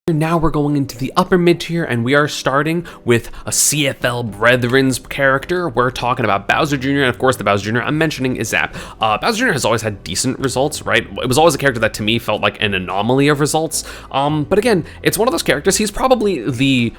Now we're going into the upper mid tier, and we are starting with a CFL Brethren's character. We're talking about Bowser Jr., and of course the Bowser Jr. I'm mentioning is Zap. Bowser Jr. has always had decent results, right? It was always a character that to me felt like an anomaly of results. But again, it's one of those characters, he's probably the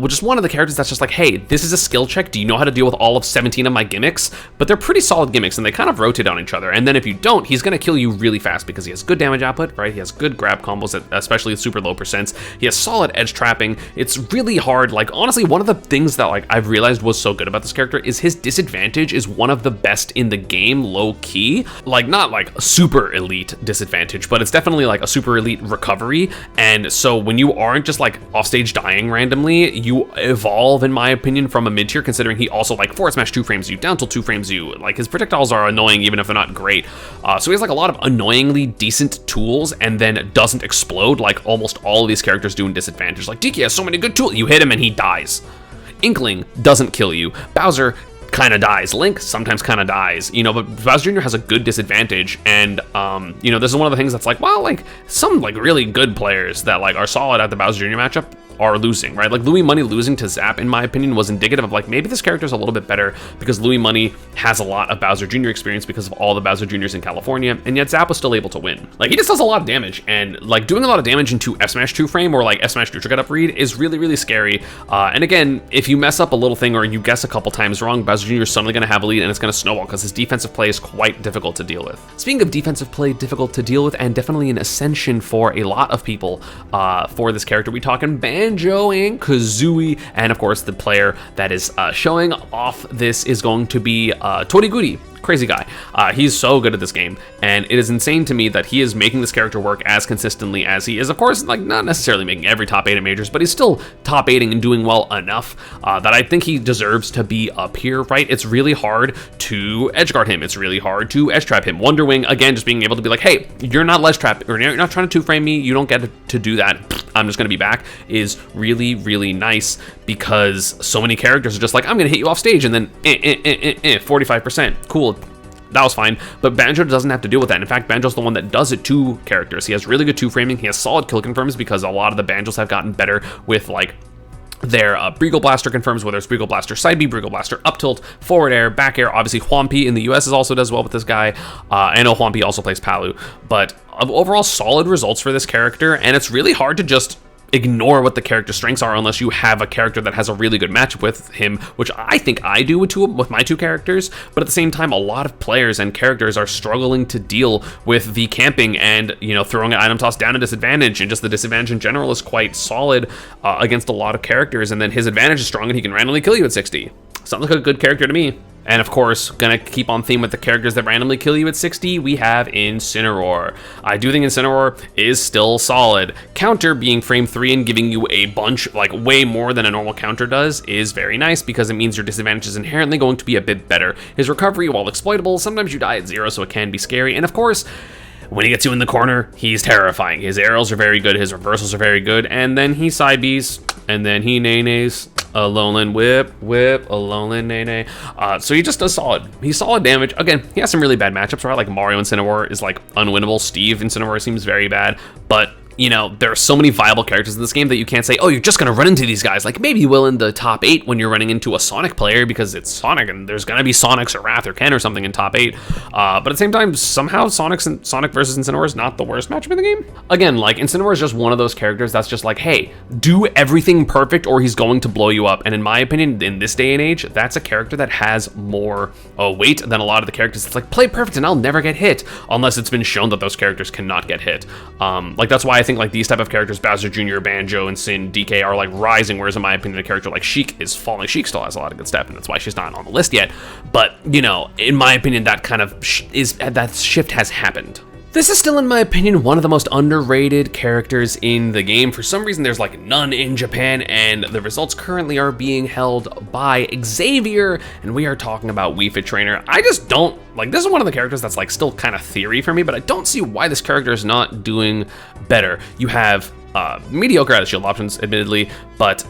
just one of the characters that's just like, hey, this is a skill check. Do you know how to deal with all of 17 of my gimmicks? But they're pretty solid gimmicks, and they kind of rotate on each other. And then if you don't, he's going to kill you really fast because he has good damage output, right? He has good grab combos, especially super low percents. He has solid edge trapping. It's really hard. Like, honestly, one of the things that like I've realized was so good about this character is his disadvantage is one of the best in the game, low key. Like, not like a super elite disadvantage, but it's definitely like a super elite recovery. And so when you aren't just like offstage dying randomly, you evolve, in my opinion, from a mid tier, considering he also like forward smash 2-frames you, down tilt 2-frames you. Like, his projectiles are annoying even if they're not great. So he has like a lot of annoyingly decent tools, and then doesn't explode like almost all of these characters do in disadvantage. Like, DK has so many good tools. You hit him and he dies. Inkling doesn't kill you. Bowser kind of dies. Link sometimes kind of dies, you know, but Bowser Jr. has a good disadvantage. And, you know, this is one of the things that's like, well, like some like really good players that like are solid at the Bowser Jr. matchup are losing, right? Like Louis Money losing to Zap, in my opinion, was indicative of like, maybe this character is a little bit better because Louis Money has a lot of Bowser Jr. experience because of all the Bowser Jr.'s in California, and yet Zap was still able to win. Like, he just does a lot of damage, and like doing a lot of damage into F Smash 2-frame or like F Smash neutral get up read is really, really scary. And again, if you mess up a little thing or you guess a couple times wrong, Bowser Jr. is suddenly going to have a lead, and it's going to snowball because his defensive play is quite difficult to deal with. Speaking of defensive play difficult to deal with, and definitely an ascension for a lot of people for this character, we talking Banjo and Kazooie, and of course the player that is showing off this is going to be Toriguri. Crazy guy. He's so good at this game, and it is insane to me that he is making this character work as consistently as he is. Of course, like, not necessarily making every top 8 at majors, but he's still top 8ing and doing well enough that I think he deserves to be up here, right? It's really hard to edge guard him. It's really hard to edge trap him. Wonder Wing, again, just being able to be like, hey, you're not ledge trap, or you're not trying to 2-frame me, you don't get to do that, I'm just gonna be back, is really, really nice, because so many characters are just like, I'm gonna hit you off stage, and then 45%, cool. That was fine, but Banjo doesn't have to deal with that. In fact, Banjo's the one that does it to characters. He has really good 2-framing, he has solid kill confirms because a lot of the Banjos have gotten better with like their Breagle Blaster confirms, whether it's Breagle Blaster side B, Breagle Blaster up tilt, forward air, back air. Obviously, Hwampi in the US also does well with this guy. I know Hwampi also plays Palu, but overall solid results for this character, and it's really hard to just ignore what the character's strengths are unless you have a character that has a really good matchup with him, which I think I do with my two characters. But at the same time, a lot of players and characters are struggling to deal with the camping and, you know, throwing an item toss down a disadvantage, and just the disadvantage in general is quite solid against a lot of characters, and then his advantage is strong and he can randomly kill you at 60. Sounds like a good character to me. And of course, gonna keep on theme with the characters that randomly kill you at 60, we have Incineroar. I do think Incineroar is still solid. Counter being frame 3 and giving you a bunch, like way more than a normal counter does, is very nice because it means your disadvantage is inherently going to be a bit better. His recovery, while exploitable, sometimes you die at 0, so it can be scary. And of course, when he gets you in the corner, he's terrifying. His aerials are very good, his reversals are very good, and then he side Bs, and then he nay-nays. A Alolan whip, a Alolan nay-nay. So he just does solid. He's solid damage. Again, he has some really bad matchups, right? Like Mario Incineroar is like unwinnable. Steve Incineroar seems very bad, but you know, there are so many viable characters in this game that you can't say, oh, you're just gonna run into these guys. Like, maybe you will in the top 8 when you're running into a Sonic player because it's Sonic and there's gonna be Sonics or Wrath or Ken or something in top 8. But at the same time, somehow Sonic versus Incineroar is not the worst matchup in the game. Again, like, Incineroar is just one of those characters that's just like, hey, do everything perfect or he's going to blow you up. And in my opinion, in this day and age, that's a character that has more weight than a lot of the characters. It's like, play perfect and I'll never get hit, unless it's been shown that those characters cannot get hit. Like, that's why I think like these type of characters, Bowser Jr., Banjo, and Sin, DK, are like rising, whereas in my opinion a character like Sheik is falling. Sheik still has a lot of good stuff, and that's why she's not on the list yet. But, you know, in my opinion, that kind of that shift has happened. This is still, in my opinion, one of the most underrated characters in the game. For some reason, there's like none in Japan, and the results currently are being held by Xavier, and we are talking about Wii Fit Trainer. I just don't, like, this is one of the characters that's like still kind of theory for me, but I don't see why this character is not doing better. You have mediocre out of shield options, admittedly, but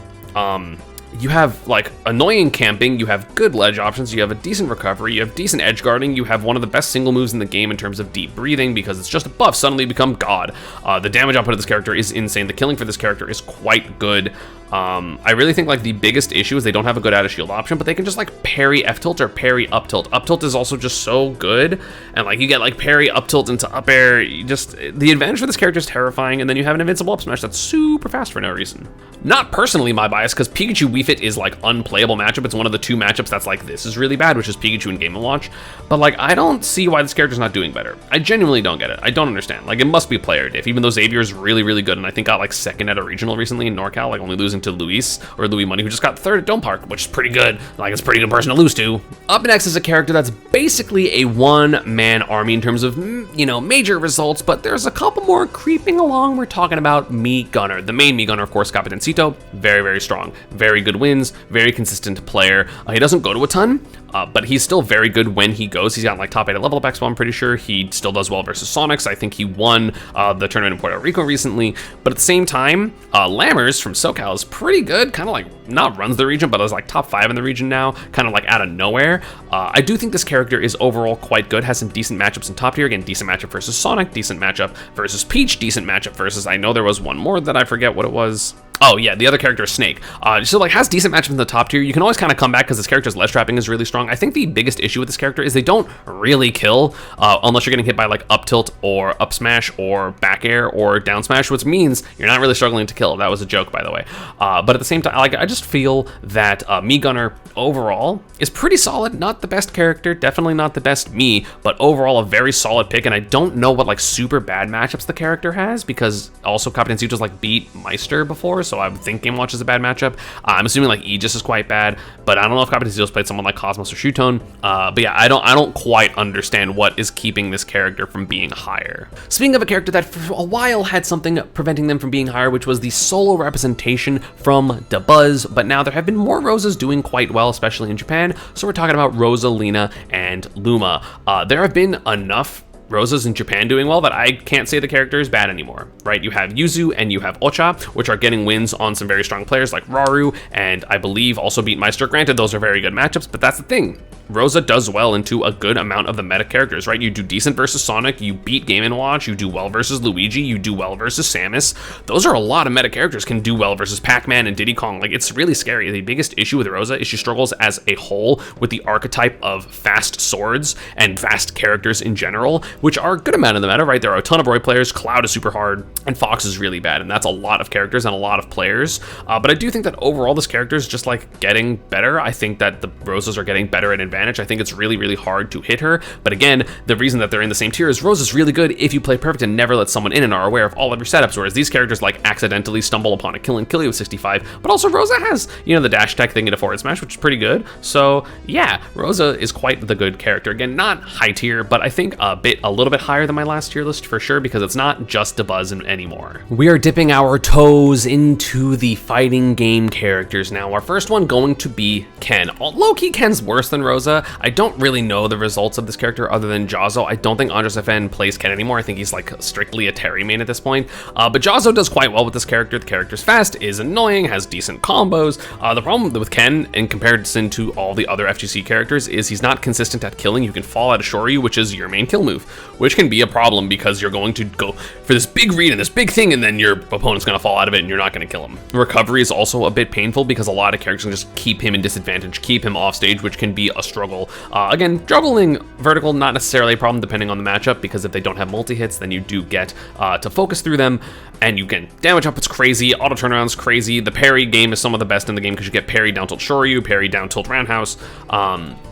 you have like annoying camping, you have good ledge options, you have a decent recovery, you have decent edge guarding, you have one of the best single moves in the game in terms of deep breathing because it's just a buff, suddenly become God. The damage output of this character is insane. The killing for this character is quite good. I really think like the biggest issue is they don't have a good out of shield option, but they can just like parry F tilt or parry up tilt. Up tilt is also just so good, and like you get like parry up tilt into up air. The advantage for this character is terrifying, and then you have an invincible up smash that's super fast for no reason. Not personally my bias, because Pikachu Wii Fit is like unplayable matchup. It's one of the 2 matchups that's like this is really bad, which is Pikachu and Game & Watch. But like I don't see why this character's not doing better. I genuinely don't get it. I don't understand. Like it must be player diff, even though Xavier is really good, and I think got like 2nd at a regional recently in NorCal, like only losing to Louis Money, who just got 3rd at Dome Park, which is pretty good. Like it's a pretty good person to lose to. Up next is a character that's basically a one-man army in terms of, you know, major results, but there's a couple more creeping along. We're talking about Mii Gunner. The main Mii Gunner, of course, Capitancito, very strong, very good wins, very consistent player. He doesn't go to a ton, but he's still very good when he goes. He's got like top 8 at level up expo, I'm pretty sure. He still does well versus Sonics. I think he won the tournament in Puerto Rico recently, but at the same time, Lammers from SoCal is pretty good, kind of like not runs the region, but is like top 5 in the region now, kind of like out of nowhere. I do think this character is overall quite good, has some decent matchups in top tier. Again, decent matchup versus Sonic, decent matchup versus Peach, decent matchup versus, I know there was one more that I forget what it was. Oh yeah, the other character is Snake. So like has decent matchups in the top tier. You can always kind of come back because this character's ledge trapping is really strong. I think the biggest issue with this character is they don't really kill unless you're getting hit by like up tilt or up smash or back air or down smash, which means you're not really struggling to kill. That was a joke, by the way. But at the same time, like I just feel that Mii Gunner overall is pretty solid. Not the best character, definitely not the best Mii, but overall a very solid pick. And I don't know what like super bad matchups the character has, because also Capitancito's like beat Meister before, so I would think Game Watch is a bad matchup. I'm assuming like Aegis is quite bad, but I don't know if Capitancito's played someone like Cosmos or Shutone. But yeah, I don't quite understand what is keeping this character from being higher. Speaking of a character that for a while had something preventing them from being higher, which was the solo representation from Dabuz, but now there have been more Rosas doing quite well, especially in Japan. So we're talking about Rosalina and Luma. There have been enough Rosas in Japan doing well that I can't say the character is bad anymore, right? You have Yuzu and you have Ocha, which are getting wins on some very strong players like Raru, and I believe also beat Meister. Granted, those are very good matchups, but that's the thing. Rosa does well into a good amount of the meta characters, right? You do decent versus Sonic, you beat Game & Watch, you do well versus Luigi, you do well versus Samus. Those are a lot of meta characters can do well versus Pac-Man and Diddy Kong. Like, it's really scary. The biggest issue with Rosa is she struggles as a whole with the archetype of fast swords and fast characters in general, which are a good amount of the meta, right? There are a ton of Roy players, Cloud is super hard, and Fox is really bad, and that's a lot of characters and a lot of players. But I do think that overall this character is just like getting better. I think that the Rosas are getting better at advantage. I think it's really hard to hit her, but again, the reason that they're in the same tier is Rosa's really good if you play perfect and never let someone in and are aware of all of your setups, whereas these characters like accidentally stumble upon a kill and kill you with 65. But also Rosa has, you know, the dash tech thing into forward smash, which is pretty good. So yeah, Rosa is quite the good character. Again, not high tier, but I think a little bit higher than my last tier list for sure, because it's not just Dabuz anymore. We are dipping our toes into the fighting game characters now. Our first one going to be Ken. Low-key, Ken's worse than Rosa. I don't really know the results of this character other than Jazzo. I don't think Andres FN plays Ken anymore. I think he's like strictly a Terry main at this point. But Jazzo does quite well with this character. The character's fast, is annoying, has decent combos. The problem with Ken in comparison to all the other FGC characters is he's not consistent at killing. You can fall out of Shoryu, which is your main kill move, which can be a problem because you're going to go for this big read and this big thing, and then your opponent's going to fall out of it and you're not going to kill him. Recovery is also a bit painful because a lot of characters can just keep him in disadvantage, keep him off stage, which can be a struggle. Again, juggling vertical, not necessarily a problem depending on the matchup, because if they don't have multi-hits, then you do get to focus through them, and you can damage up, it's crazy, auto turnaround's crazy. The parry game is some of the best in the game because you get parry down tilt Shoryu, parry down tilt roundhouse.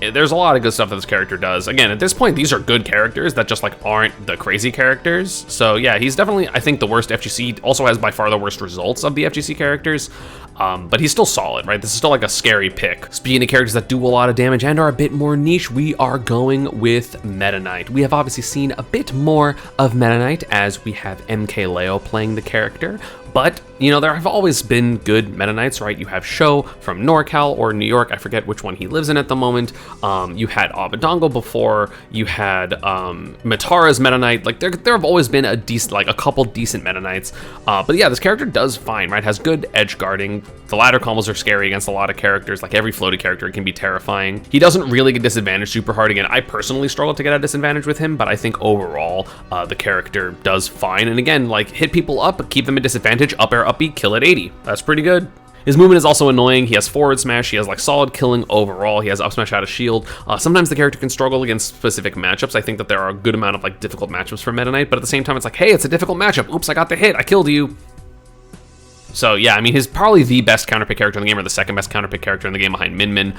There's a lot of good stuff that this character does. Again, at this point, these are good characters that just like aren't the crazy characters. So yeah, he's definitely, I think, the worst FGC, also has by far the worst results of the FGC characters. But he's still solid, right? This is still like a scary pick. Speaking of characters that do a lot of damage and are a bit more niche, we are going with Metaknight. We have obviously seen a bit more of Metaknight as we have MK Leo playing the character, But, you know, there have always been good Meta Knights, right? You have Sho from NorCal or New York, I forget which one he lives in at the moment. You had Abadongo before, you had Matara's Meta Knight. Like, there have always been a couple decent Meta Knights. But yeah, this character does fine, right? Has good edge guarding. The ladder combos are scary against a lot of characters. Like, every floaty character can be terrifying. He doesn't really get disadvantaged super hard. Again, I personally struggle to get a disadvantage with him, but I think overall, the character does fine. And again, like, hit people up, keep them at disadvantage, up air, up B, kill at 80. That's pretty good. His movement is also annoying. He has forward smash. He has like solid killing overall. He has up smash out of shield. Sometimes the character can struggle against specific matchups. I think that there are a good amount of like difficult matchups for Meta Knight, but at the same time, it's like, hey, it's a difficult matchup. Oops, I got the hit. I killed you. So yeah, I mean, he's probably the best counterpick character in the game, or the second best counterpick character in the game behind Min Min.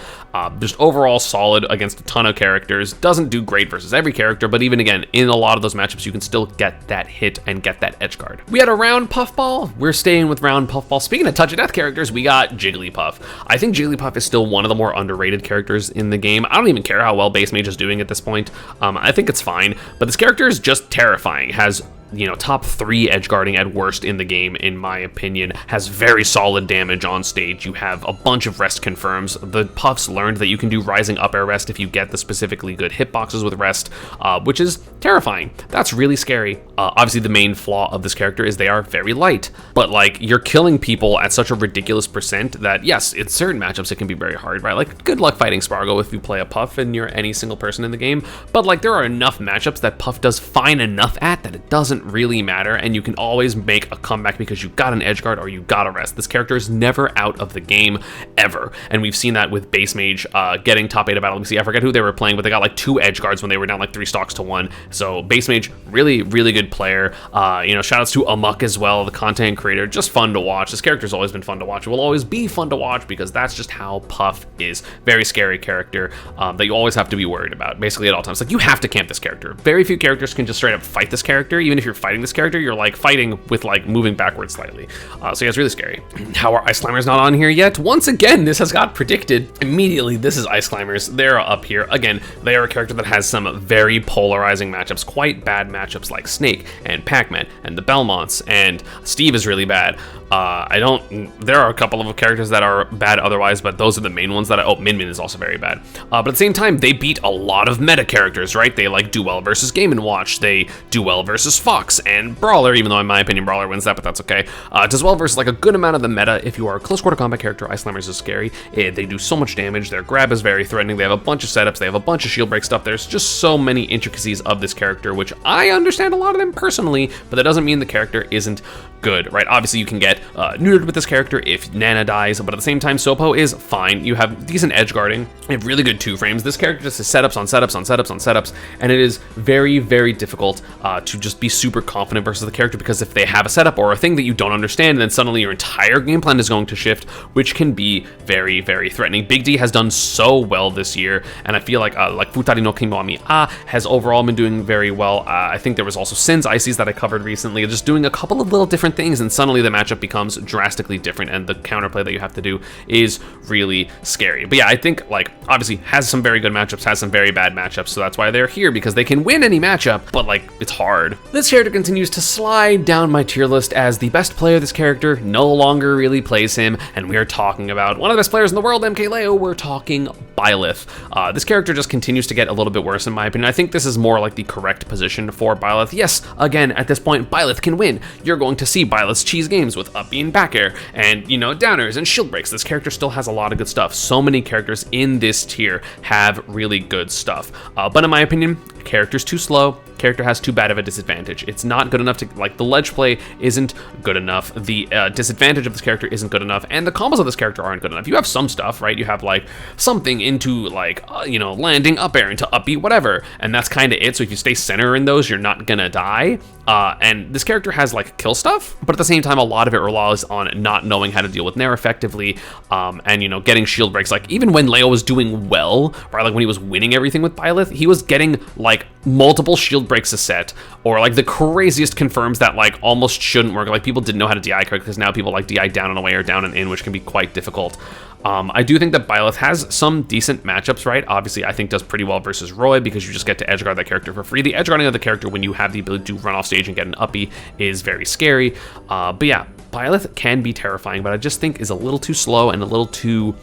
Just overall solid against a ton of characters. Doesn't do great versus every character, but even again, in a lot of those matchups, you can still get that hit and get that edge guard. We had a round Puffball. We're staying with round Puffball. Speaking of touch of death characters, we got Jigglypuff. I think Jigglypuff is still one of the more underrated characters in the game. I don't even care how well Base Mage is doing at this point. I think it's fine, but this character is just terrifying. Has, you know, top 3 edge guarding at worst in the game, in my opinion. Has very solid damage on stage. You have a bunch of rest confirms. The Puffs learned that you can do rising up air rest if you get the specifically good hitboxes with rest, which is terrifying. That's really scary. Obviously, the main flaw of this character is they are very light, but like, you're killing people at such a ridiculous percent that yes, in certain matchups it can be very hard, right? Like, good luck fighting Spargo if you play a Puff and you're any single person in the game, but like, there are enough matchups that Puff does fine enough at that it doesn't really matter, and you can always make a comeback because you got an edge guard or you got a rest. This character is never out of the game ever, and we've seen that with Base Mage getting top 8 of battle. Let me see, I forget who they were playing, but they got like 2 edge guards when they were down like 3 stocks to 1. So Base Mage, really good player. You know, shout outs to Amok as well, the content creator. Just fun to watch. This character's always been fun to watch. It will always be fun to watch because that's just how Puff is. Very scary character that you always have to be worried about, basically at all times. Like, you have to camp this character. Very few characters can just straight up fight this character. Even if you're fighting this character, you're like fighting with like moving backwards slightly. So yeah, it's really scary. How are Ice Climbers not on here yet? Once again, this has got predicted immediately. This is Ice Climbers. They're up here. Again, they are a character that has some very polarizing matchups, quite bad matchups like Snake and Pac-Man and the Belmonts, and Steve is really bad. There are a couple of characters that are bad otherwise, but those are the main ones that Min Min is also very bad. But at the same time, they beat a lot of meta characters, right? They like do well versus Game & Watch. They do well versus Fox and Brawler, even though in my opinion Brawler wins that, but that's okay. Does well versus like a good amount of the meta. If you are a close quarter combat character, Ice Climbers is scary. They do so much damage. Their grab is very threatening. They have a bunch of setups. They have a bunch of shield break stuff. There's just so many intricacies of this character, which I understand a lot of them personally, but that doesn't mean the character isn't good, right? Obviously, you can get neutered with this character if Nana dies, but at the same time, Sopo is fine. You have decent edge guarding. You have really good 2 frames. This character just has setups on setups on setups on setups, and it is very, very difficult to just be super confident versus the character, because if they have a setup or a thing that you don't understand, then suddenly your entire game plan is going to shift, which can be very, very threatening. Big D has done so well this year, and I feel like Futari no Kimoami has overall been doing very well. I think there was also Sin's Ices that I covered recently, just doing a couple of little different things, and suddenly the matchup becomes drastically different, and the counterplay that you have to do is really scary. But yeah, I think, like, obviously has some very good matchups, has some very bad matchups, so that's why they're here, because they can win any matchup, but like, it's hard. This character continues to slide down my tier list as the best player. This character no longer really plays him, and we are talking about one of the best players in the world, MKLeo. We're talking Byleth. This character just continues to get a little bit worse in my opinion. I think this is more like the correct position for Byleth. Yes, again, at this point, Byleth can win. You're going to see Byleth's cheese games with up B and back air, and, you know, downers and shield breaks. This character still has a lot of good stuff. So many characters in this tier have really good stuff. But in my opinion, character's too slow. Character has too bad of a disadvantage. It's not good enough to, like, the ledge play isn't good enough. The disadvantage of this character isn't good enough, and the combos of this character aren't good enough. You have some stuff, right? You have like something into like, you know, landing up air into up B, whatever, and that's kind of it. So if you stay center in those, you're not gonna die. And this character has like kill stuff, but at the same time, a lot of it relies on not knowing how to deal with Nair effectively, and, you know, getting shield breaks. Like, even when Leo was doing well, right, like when he was winning everything with Byleth, he was getting like multiple shield breaks a set, or like the craziest confirms that like almost shouldn't work. Like, people didn't know how to DI correct, because now people like DI down and away or down and in, which can be quite difficult. I do think that Byleth has some decent matchups, right? Obviously, I think does pretty well versus Roy, because you just get to edgeguard that character for free. The edgeguarding of the character when you have the ability to run off stage and get an uppie is very scary. But yeah, Byleth can be terrifying, but I just think is a little too slow and a little too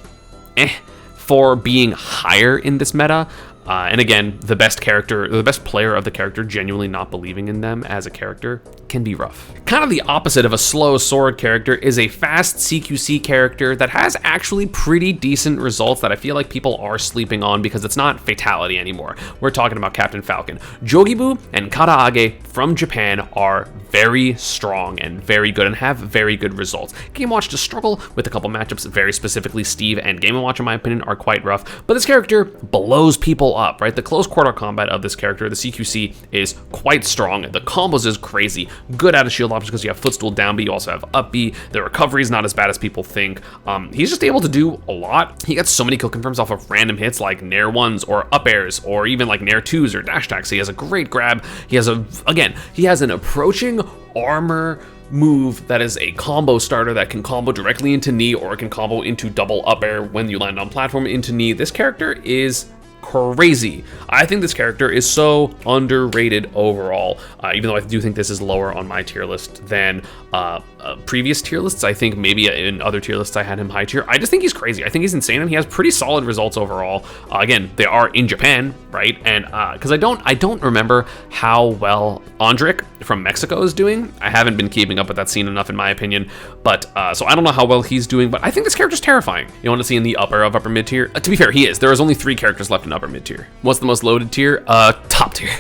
for being higher in this meta. And again, the best player of the character genuinely not believing in them as a character can be rough. Kind of the opposite of a slow sword character is a fast CQC character that has actually pretty decent results that I feel like people are sleeping on because it's not fatality anymore. We're talking about Captain Falcon. Jogibu and Karaage from Japan are very strong and very good and have very good results. Game & Watch does struggle with a couple matchups, very specifically Steve and Game & Watch in my opinion are quite rough, but this character blows people up, right? The close quarter combat of this character, the CQC, is quite strong. The combos is crazy. Good out of shield options because you have footstool down B, you also have up B. The recovery is not as bad as people think. He's just able to do a lot. He gets so many kill confirms off of random hits like Nair 1s or up airs or even like Nair 2s or dash attacks. He has a great grab. He has an approaching armor move that is a combo starter that can combo directly into knee or it can combo into double up air when you land on platform into knee. This character is crazy. I think this character is so underrated overall, even though I do think this is lower on my tier list than previous tier lists. I think maybe in other tier lists I had him high tier. I just think he's crazy. I think he's insane and he has pretty solid results overall. Again, they are in Japan, right? And because I don't remember how well Andrik from Mexico is doing. I haven't been keeping up with that scene enough in my opinion, but so I don't know how well he's doing, but I think this character's terrifying. You want to see in the upper mid tier? To be fair, he is. There is only 3 characters left in upper mid tier. What's the most loaded tier? Top tier.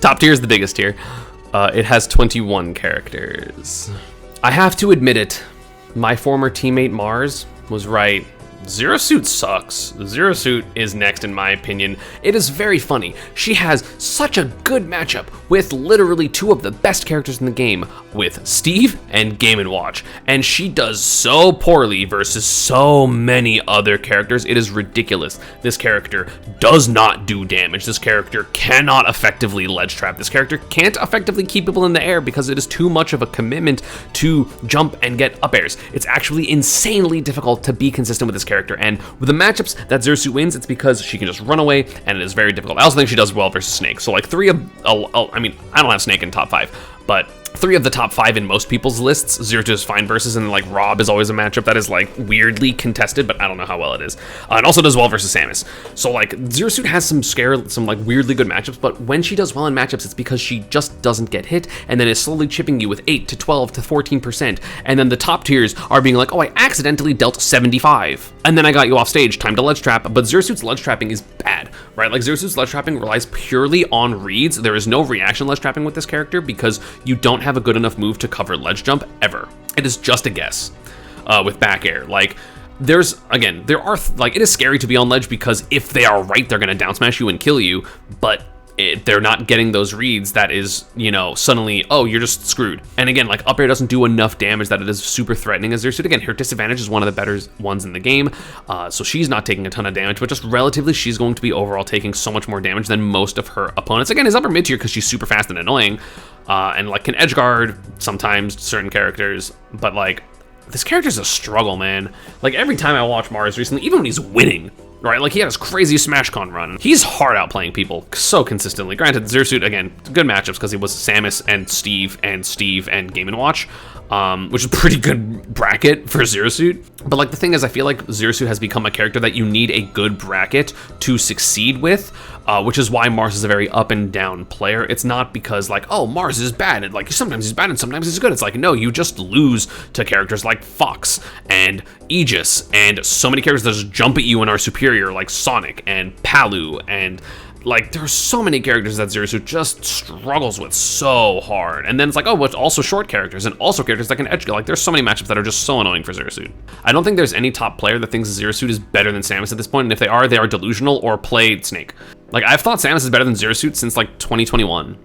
Top tier is the biggest tier. It has 21 characters. I have to admit it, my former teammate Mars was right. Zero Suit sucks. Zero Suit is next in my opinion. It is very funny. She has such a good matchup with literally 2 of the best characters in the game, with Steve and Game & Watch, and she does so poorly versus so many other characters. It is ridiculous. This character does not do damage. This character cannot effectively ledge trap. This character can't effectively keep people in the air because it is too much of a commitment to jump and get up airs. It's actually insanely difficult to be consistent with this character, and with the matchups that Zero Suit wins, it's because she can just run away, and it is very difficult. I also think she does well versus Snake. So like I don't have Snake in top 5, but 3 of the top 5 in most people's lists, Zero Suit is fine versus, and like Rob is always a matchup that is like weirdly contested, but I don't know how well it is. It also does well versus Samus. So like Zero Suit has some like weirdly good matchups, but when she does well in matchups, it's because she just doesn't get hit, and then is slowly chipping you with 8 to 12 to 14%, and then the top tiers are being like, oh, I accidentally dealt 75, and then I got you off stage, time to ledge trap. But Zero Suit's ledge trapping is bad, right? Like Zero Suit's ledge trapping relies purely on reads. There is no reaction ledge trapping with this character because you don't have a good enough move to cover ledge jump ever. It is just a guess with back air. Like there are it is scary to be on ledge because if they are right, they're gonna down smash you and kill you, but they're not getting those reads that is, you know, suddenly, oh, you're just screwed. And again, like up air doesn't do enough damage that it is super threatening as Zero Suit. Again, her disadvantage is one of the better ones in the game, so she's not taking a ton of damage, but just relatively, she's going to be overall taking so much more damage than most of her opponents. Again, is upper mid tier because she's super fast and annoying, and like can edge guard sometimes certain characters, but like this character's a struggle, man. Like every time I watch Mars recently, even when he's winning, right? Like he had his crazy SmashCon run. He's hard outplaying people so consistently. Granted, Zero Suit, again, good matchups because he was Samus and Steve and Game & Watch, which is a pretty good bracket for Zero Suit. But like the thing is, I feel like Zero Suit has become a character that you need a good bracket to succeed with, which is why Mars is a very up and down player. It's not because like, oh, Mars is bad, and like sometimes he's bad and sometimes he's good. It's like, no, you just lose to characters like Fox and Aegis and so many characters that just jump at you and are superior, like Sonic and Palu, and like there are so many characters that Zero Suit just struggles with so hard. And then it's like, oh, but also short characters and also characters that can edge. Like there's so many matchups that are just so annoying for Zero Suit. I don't think there's any top player that thinks Zero Suit is better than Samus at this point, and if they are delusional or play Snake. Like I've thought Samus is better than Zero Suit since like 2021.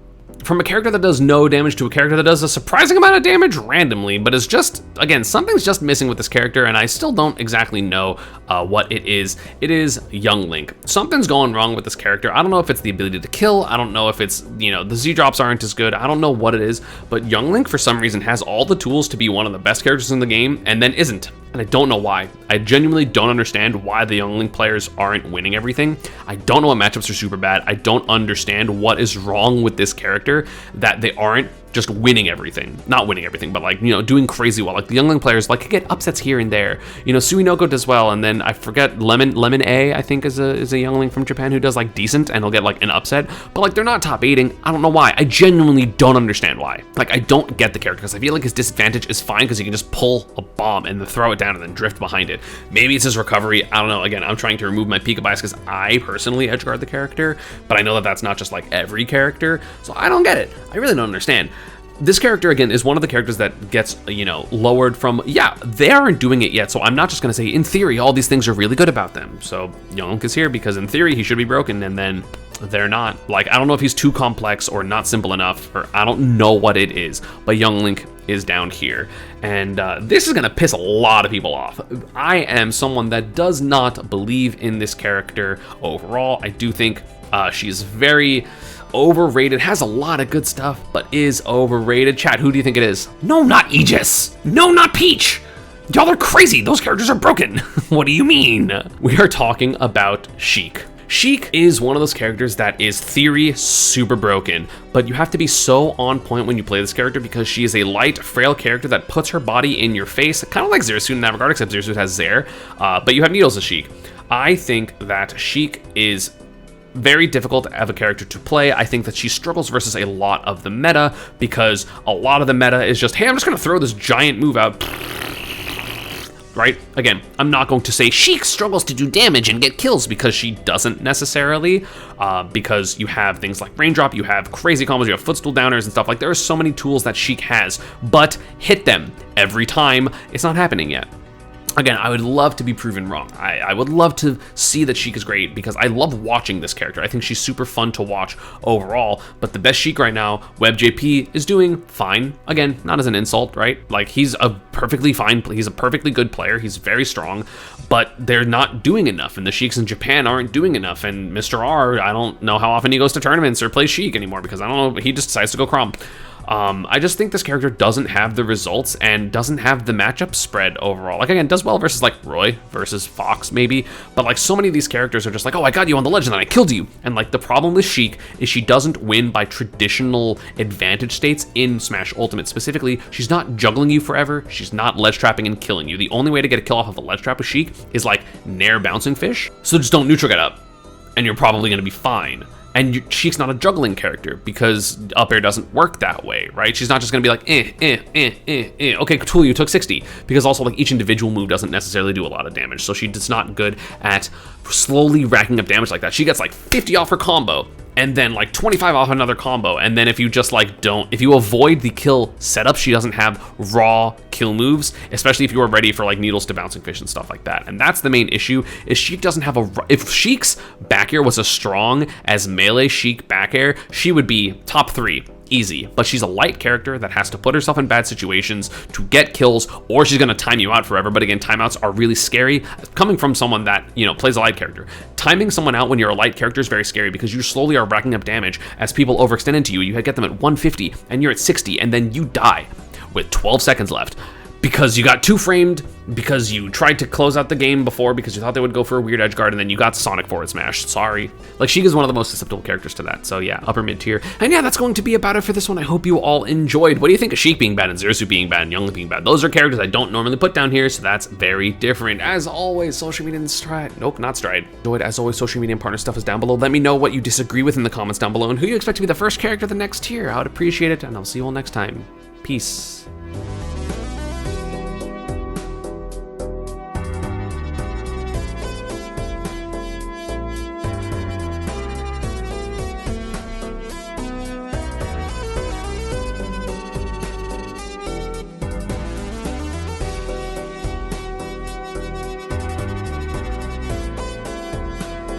From a character that does no damage to a character that does a surprising amount of damage randomly, but is just, again, something's just missing with this character, and I still don't exactly know what it is. It is Young Link. Something's going wrong with this character. I don't know if it's the ability to kill. I don't know if it's, you know, the Z-drops aren't as good. I don't know what it is, but Young Link, for some reason, has all the tools to be one of the best characters in the game, and then isn't. And I don't know why. I genuinely don't understand why the Young Link players aren't winning everything. I don't know what matchups are super bad. I don't understand what is wrong with this character that they aren't just winning everything. Not winning everything, but like, you know, doing crazy well. Like the youngling players like get upsets here and there. You know, Suinoko does well, and then I forget Lemon A, I think is a youngling from Japan who does like decent and he'll get like an upset. But like they're not top 8ing. I don't know why. I genuinely don't understand why. Like I don't get the character because I feel like his disadvantage is fine because he can just pull a bomb and then throw it down and then drift behind it. Maybe it's his recovery. I don't know. Again, I'm trying to remove my Pika bias because I personally edgeguard the character, but I know that that's not just like every character. So I don't get it. I really don't understand. This character, again, is one of the characters that gets, you know, lowered from, yeah, they aren't doing it yet, so I'm not just going to say, in theory, all these things are really good about them. So Young is here because, in theory, he should be broken, and then they're not. Like, I don't know if he's too complex or not simple enough, or I don't know what it is, but Young Link is down here. And this is going to piss a lot of people off. I am someone that does not believe in this character overall. I do think she's very overrated, has a lot of good stuff, but is overrated. Chat, who do you think it is? No, not Aegis. No, not Peach. Y'all are crazy. Those characters are broken. What do you mean? We are talking about Sheik. Sheik is one of those characters that is theory super broken, but you have to be so on point when you play this character because she is a light, frail character that puts her body in your face, kind of like Zerasun in that regard, except Zerasun has Zare, but you have Needles as Sheik. I think that Sheik is very difficult of a character to play. I think that she struggles versus a lot of the meta because a lot of the meta is just, hey, I'm just going to throw this giant move out. Right? Again, I'm not going to say Sheik struggles to do damage and get kills because she doesn't necessarily, because you have things like Raindrop, you have crazy combos, you have footstool downers and stuff. Like there are so many tools that Sheik has, but hit them every time. It's not happening yet. Again, I would love to be proven wrong. I would love to see that Sheik is great because I love watching this character. I think she's super fun to watch overall, but the best Sheik right now, WebJP, is doing fine. Again, not as an insult, right? Like he's a perfectly good player. He's very strong, but they're not doing enough, and the Sheiks in Japan aren't doing enough, and Mr. R, I don't know how often he goes to tournaments or plays Sheik anymore because I don't know, he just decides to go Chrom. I just think this character doesn't have the results and doesn't have the matchup spread overall. Like, again, does well versus, like, Roy versus Fox, maybe. But, like, so many of these characters are just like, oh, I got you on the ledge and then I killed you. And, like, the problem with Sheik is she doesn't win by traditional advantage states in Smash Ultimate. Specifically, she's not juggling you forever. She's not ledge trapping and killing you. The only way to get a kill off of a ledge trap with Sheik is, like, Nair bouncing fish. So just don't neutral get up, and you're probably going to be fine. And Sheik's not a juggling character because up air doesn't work that way, right? She's not just gonna be like, okay, Cthulhu, you took 60. Because also, like, each individual move doesn't necessarily do a lot of damage. So she's not good at slowly racking up damage like that. She gets like 50 off her combo, and then like 25 off another combo, and then if you just like if you avoid the kill setup, she doesn't have raw kill moves, especially if you are ready for like needles to bouncing fish and stuff like that. And that's the main issue, is Sheik doesn't have if Sheik's back air was as strong as melee Sheik back air, she would be top 3. Easy, but she's a light character that has to put herself in bad situations to get kills, or she's gonna time you out forever. But again, timeouts are really scary. Coming from someone that, you know, plays a light character, timing someone out when you're a light character is very scary because you slowly are racking up damage as people overextend into you. You get them at 150 and you're at 60, and then you die with 12 seconds left because you got 2-framed, because you tried to close out the game before because you thought they would go for a weird edge guard, and then you got Sonic forward smash. Sorry. Like, Sheik is one of the most susceptible characters to that. So yeah, upper mid tier. And yeah, that's going to be about it for this one. I hope you all enjoyed. What do you think of Sheik being bad and Zerasu being bad and Youngling being bad? Those are characters I don't normally put down here, so that's very different. As always, social media and Stride. Nope, not Stride. Enjoyed. As always, social media and partner stuff is down below. Let me know what you disagree with in the comments down below and who you expect to be the first character of the next tier. I would appreciate it, and I'll see you all next time. Peace.